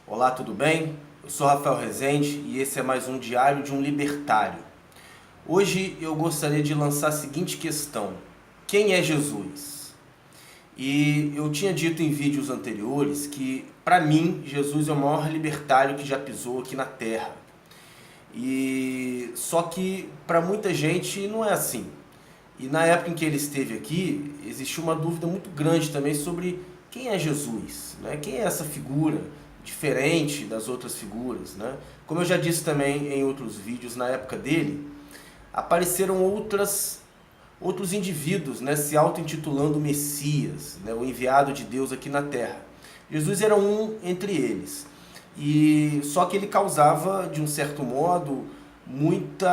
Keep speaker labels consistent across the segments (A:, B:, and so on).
A: Olá, tudo bem? Eu sou Rafael Rezende e esse é mais um Diário de um Libertário. Hoje eu gostaria de lançar a seguinte questão: quem é Jesus? E eu tinha dito em vídeos anteriores que, para mim, Jesus é o maior libertário que já pisou aqui na Terra. Só que para muita gente não é assim. E na época em que ele esteve aqui, existiu uma dúvida muito grande também sobre quem é Jesus, né? Quem é essa figura diferente das outras figuras, né? Como eu já disse também em outros vídeos, na época dele, apareceram outros indivíduos, né, se auto-intitulando Messias, né, o enviado de Deus aqui na Terra. Jesus era um entre eles. E só que ele causava, de um certo modo, muitos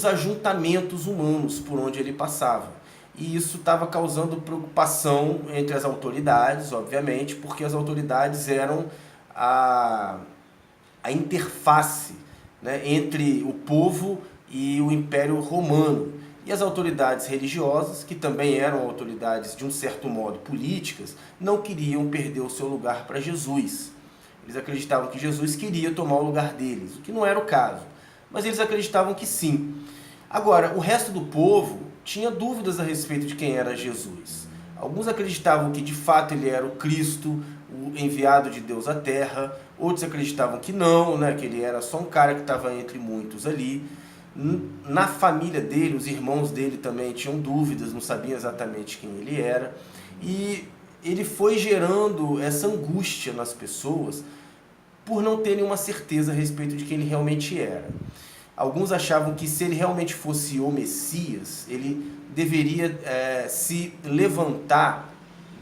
A: ajuntamentos humanos por onde ele passava. E isso estava causando preocupação entre as autoridades, obviamente, porque as autoridades eram a interface, né, entre o povo e o Império Romano. E as autoridades religiosas, que também eram autoridades de um certo modo políticas, não queriam perder o seu lugar para Jesus. Eles acreditavam que Jesus queria tomar o lugar deles, o que não era o caso. Mas eles acreditavam que sim. Agora, o resto do povo tinha dúvidas a respeito de quem era Jesus. Alguns acreditavam que de fato ele era o Cristo, o enviado de Deus à Terra. Outros acreditavam que não, né, que ele era só um cara que estava entre muitos ali. Na família dele, os irmãos dele também tinham dúvidas, não sabiam exatamente quem ele era. E ele foi gerando essa angústia nas pessoas por não terem uma certeza a respeito de quem ele realmente era. Alguns achavam que se ele realmente fosse o Messias, ele deveria se levantar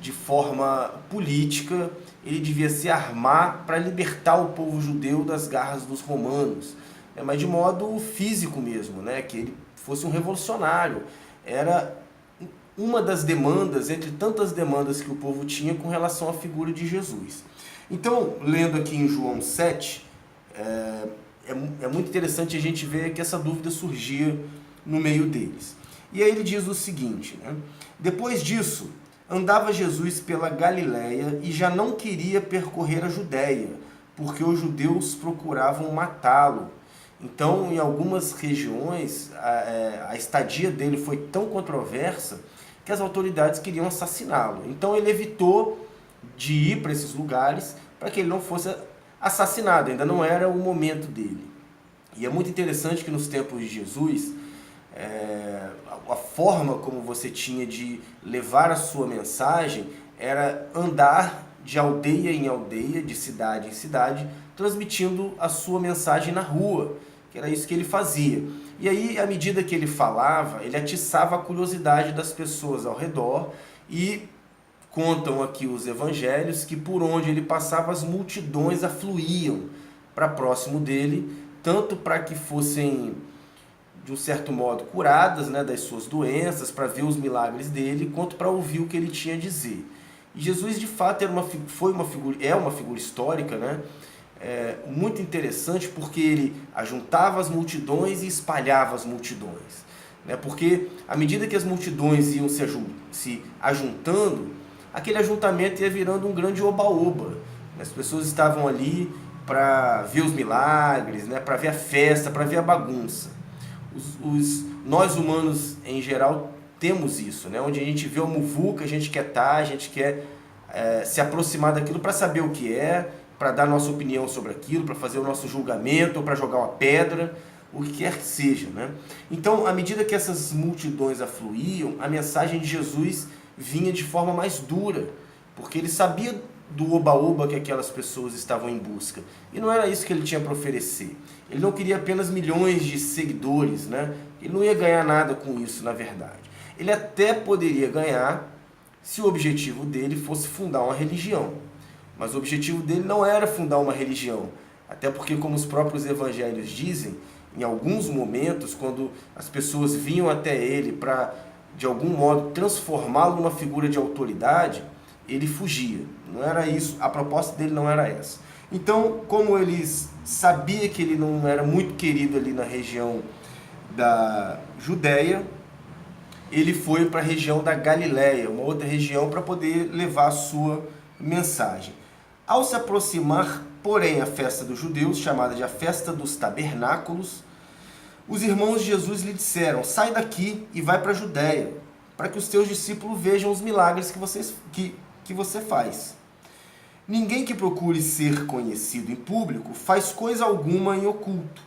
A: de forma política, ele devia se armar para libertar o povo judeu das garras dos romanos, mas de modo físico mesmo, né? Que ele fosse um revolucionário. Era uma das demandas, entre tantas demandas que o povo tinha com relação à figura de Jesus. Então, lendo aqui em João 7, é muito interessante a gente ver que essa dúvida surgia no meio deles. E aí ele diz o seguinte, né? Depois disso, andava Jesus pela Galiléia e já não queria percorrer a Judéia, porque os judeus procuravam matá-lo. Então, em algumas regiões, a estadia dele foi tão controversa que as autoridades queriam assassiná-lo. Então, ele evitou de ir para esses lugares para que ele não fosse assassinado, ainda não era o momento dele. E é muito interessante que nos tempos de Jesus, a forma como você tinha de levar a sua mensagem era andar de aldeia em aldeia, de cidade em cidade, transmitindo a sua mensagem na rua, que era isso que ele fazia. E aí, à medida que ele falava, ele atiçava a curiosidade das pessoas ao redor e contam aqui os evangelhos que por onde ele passava as multidões afluíam para próximo dele, tanto para que fossem, de um certo modo, curadas, né, das suas doenças, para ver os milagres dele, quanto para ouvir o que ele tinha a dizer. E Jesus, de fato, é uma figura histórica, né, muito interessante, porque ele ajuntava as multidões e espalhava as multidões. Né, porque, à medida que as multidões iam se ajuntando, aquele ajuntamento ia virando um grande oba-oba. As pessoas estavam ali para ver os milagres, né, para ver a festa, para ver a bagunça. Nós humanos, em geral, temos isso, né, onde a gente vê o muvuca, a gente quer estar, a gente quer se aproximar daquilo para saber o que é, para dar nossa opinião sobre aquilo, para fazer o nosso julgamento, ou para jogar uma pedra, o que quer que seja. Né? Então, à medida que essas multidões afluíam, a mensagem de Jesus vinha de forma mais dura, porque ele sabia do oba-oba que aquelas pessoas estavam em busca. E não era isso que ele tinha para oferecer. Ele não queria apenas milhões de seguidores, né? Ele não ia ganhar nada com isso, na verdade. Ele até poderia ganhar se o objetivo dele fosse fundar uma religião. Mas o objetivo dele não era fundar uma religião. Até porque, como os próprios evangelhos dizem, em alguns momentos, quando as pessoas vinham até ele para, de algum modo, transformá-lo numa figura de autoridade, ele fugia. Não era isso, a proposta dele não era essa. Então, como ele sabia que ele não era muito querido ali na região da Judéia, ele foi para a região da Galiléia, uma outra região, para poder levar a sua mensagem. Ao se aproximar, porém, a festa dos judeus, chamada de a festa dos tabernáculos, os irmãos de Jesus lhe disseram: sai daqui e vai para a Judéia, para que os teus discípulos vejam os milagres que você faz. Ninguém que procure ser conhecido em público faz coisa alguma em oculto.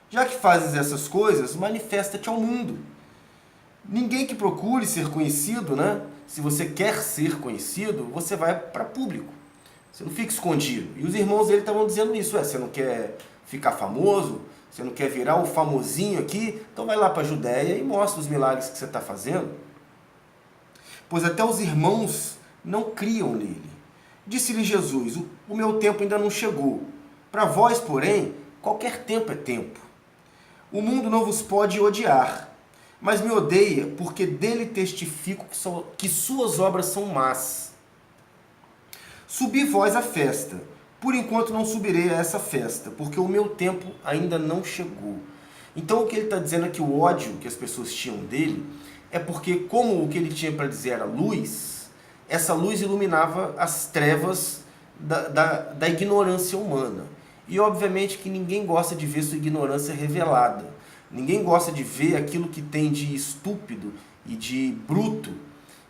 A: Já que fazes essas coisas, manifesta-te ao mundo. Ninguém que procure ser conhecido, né? Se você quer ser conhecido, você vai para público. Você não fica escondido. E os irmãos dele estavam dizendo isso. Você não quer ficar famoso? Você não quer virar o famosinho aqui? Então vai lá para a Judéia e mostra os milagres que você está fazendo. Pois até os irmãos não criam nele. Disse-lhe Jesus: o meu tempo ainda não chegou. Para vós, porém, qualquer tempo é tempo. O mundo não vos pode odiar, mas me odeia porque dele testifico que suas obras são más. Subi vós à festa. Por enquanto não subirei a essa festa, porque o meu tempo ainda não chegou. Então o que ele está dizendo é que o ódio que as pessoas tinham dele é porque, como o que ele tinha para dizer era luz, essa luz iluminava as trevas da ignorância humana. E obviamente que ninguém gosta de ver sua ignorância revelada. Ninguém gosta de ver aquilo que tem de estúpido e de bruto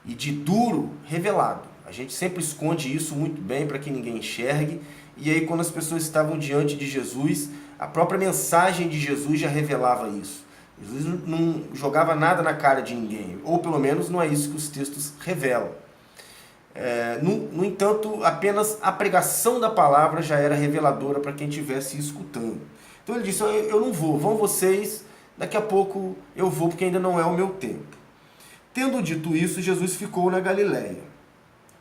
A: e de duro revelado. A gente sempre esconde isso muito bem para que ninguém enxergue. E aí quando as pessoas estavam diante de Jesus, a própria mensagem de Jesus já revelava isso. Jesus não jogava nada na cara de ninguém. Ou pelo menos não é isso que os textos revelam. No entanto, apenas a pregação da palavra já era reveladora para quem estivesse escutando. Então ele disse: eu não vou, vão vocês, daqui a pouco eu vou porque ainda não é o meu tempo. Tendo dito isso, Jesus ficou na Galiléia.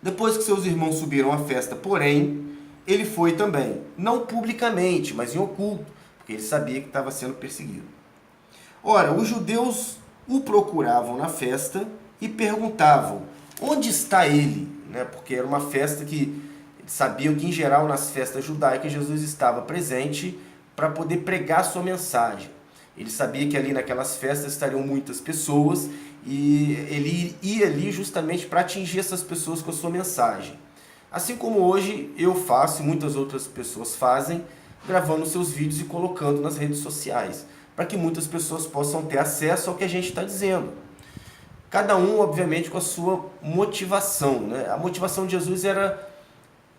A: Depois que seus irmãos subiram à festa, porém, ele foi também, não publicamente, mas em oculto, porque ele sabia que estava sendo perseguido. Ora, os judeus o procuravam na festa e perguntavam: onde está ele? Porque era uma festa que sabiam que, em geral, nas festas judaicas, Jesus estava presente para poder pregar sua mensagem. Ele sabia que ali naquelas festas estariam muitas pessoas e ele ia ali justamente para atingir essas pessoas com a sua mensagem. Assim como hoje eu faço e muitas outras pessoas fazem, gravando seus vídeos e colocando nas redes sociais, para que muitas pessoas possam ter acesso ao que a gente está dizendo. Cada um, obviamente, com a sua motivação. A motivação de Jesus era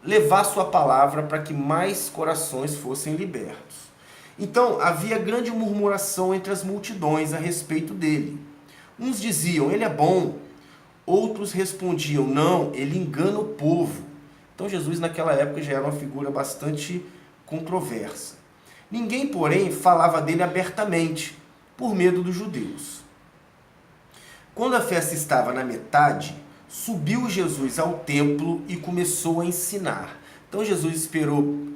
A: levar sua palavra para que mais corações fossem libertos. Então, havia grande murmuração entre as multidões a respeito dele. Uns diziam: ele é bom. Outros respondiam: não, ele engana o povo. Então, Jesus naquela época já era uma figura bastante controversa. Ninguém, porém, falava dele abertamente, por medo dos judeus. Quando a festa estava na metade, subiu Jesus ao templo e começou a ensinar. Então, Jesus esperou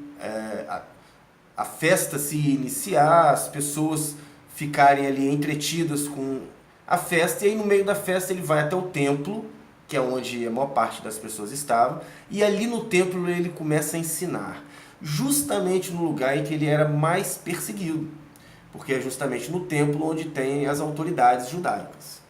A: a festa se iniciar, as pessoas ficarem ali entretidas com a festa, e aí no meio da festa ele vai até o templo, que é onde a maior parte das pessoas estavam, e ali no templo ele começa a ensinar, justamente no lugar em que ele era mais perseguido, porque é justamente no templo onde tem as autoridades judaicas.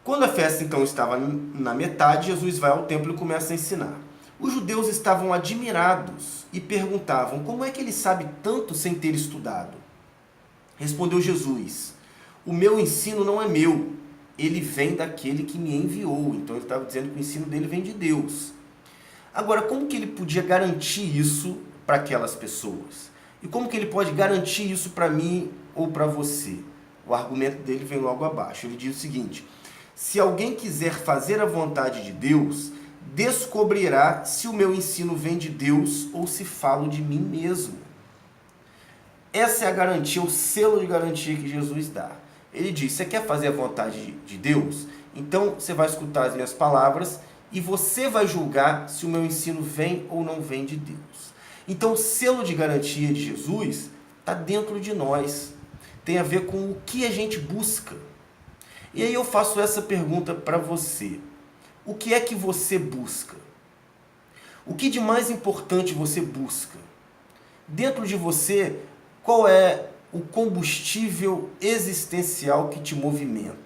A: Quando a festa então estava na metade, Jesus vai ao templo e começa a ensinar. Os judeus estavam admirados e perguntavam: como é que ele sabe tanto sem ter estudado? Respondeu Jesus: o meu ensino não é meu, ele vem daquele que me enviou. Então ele estava dizendo que o ensino dele vem de Deus. Agora, como que ele podia garantir isso para aquelas pessoas? E como que ele pode garantir isso para mim ou para você? O argumento dele vem logo abaixo. Ele diz o seguinte: se alguém quiser fazer a vontade de Deus, descobrirá se o meu ensino vem de Deus ou se falo de mim mesmo. Essa é a garantia, o selo de garantia que Jesus dá. Ele diz: você quer fazer a vontade de Deus? Então você vai escutar as minhas palavras e você vai julgar se o meu ensino vem ou não vem de Deus. Então o selo de garantia de Jesus está dentro de nós. Tem a ver com o que a gente busca. E aí eu faço essa pergunta para você. O que é que você busca? O que de mais importante você busca? Dentro de você, qual é o combustível existencial que te movimenta?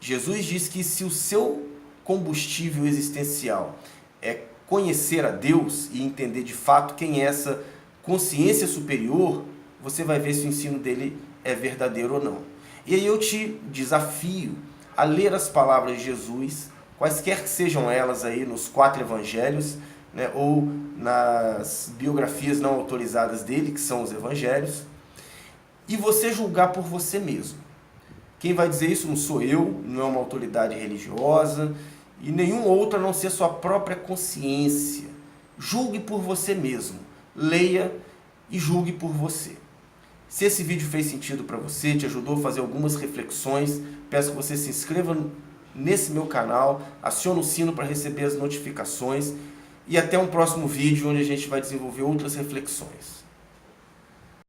A: Jesus diz que se o seu combustível existencial é conhecer a Deus e entender de fato quem é essa consciência superior, você vai ver se o ensino dele é verdadeiro ou não. E aí eu te desafio a ler as palavras de Jesus, quaisquer que sejam elas aí nos 4 evangelhos, né, ou nas biografias não autorizadas dele, que são os evangelhos, e você julgar por você mesmo. Quem vai dizer isso não sou eu, não é uma autoridade religiosa, e nenhum outro a não ser sua própria consciência. Julgue por você mesmo, leia e julgue por você. Se esse vídeo fez sentido para você, te ajudou a fazer algumas reflexões, peço que você se inscreva nesse meu canal, acione o sino para receber as notificações e até um próximo vídeo onde a gente vai desenvolver outras reflexões.